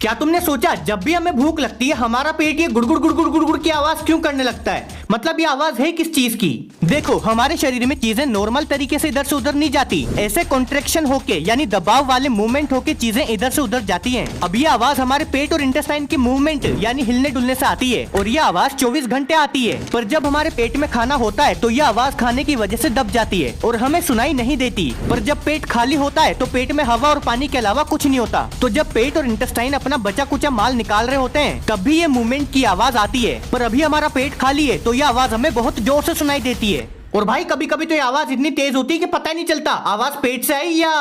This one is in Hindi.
क्या तुमने सोचा जब भी हमें भूख लगती है हमारा पेट ये गुड़गुड़ गुड़गुड़ गुड़गुड़ की आवाज क्यों करने लगता है? मतलब ये आवाज है किस चीज की? देखो, हमारे शरीर में चीजें नॉर्मल तरीके से इधर से उधर नहीं जाती। ऐसे कॉन्ट्रेक्शन होके यानी दबाव वाले मूवमेंट होके चीजें इधर से उधर जाती हैं। अब ये आवाज हमारे पेट और इंटेस्टाइन की मूवमेंट यानी हिलने डुलने से आती है और ये आवाज 24 घंटे आती है। पर जब हमारे पेट में खाना होता है तो ये आवाज खाने की वजह से दब जाती है और हमें सुनाई नहीं देती। पर जब पेट खाली होता है तो पेट में हवा और पानी के अलावा कुछ नहीं होता। तो जब पेट और इंटेस्टाइन अपना बचा कुचा माल निकाल रहे होते हैं तब भी ये मूवमेंट की आवाज आती है। पर अभी हमारा पेट खाली है तो ये आवाज हमें बहुत जोर से सुनाई देती है। और भाई कभी कभी तो ये आवाज इतनी तेज होती है कि पता ही नहीं चलता आवाज पेट से आई या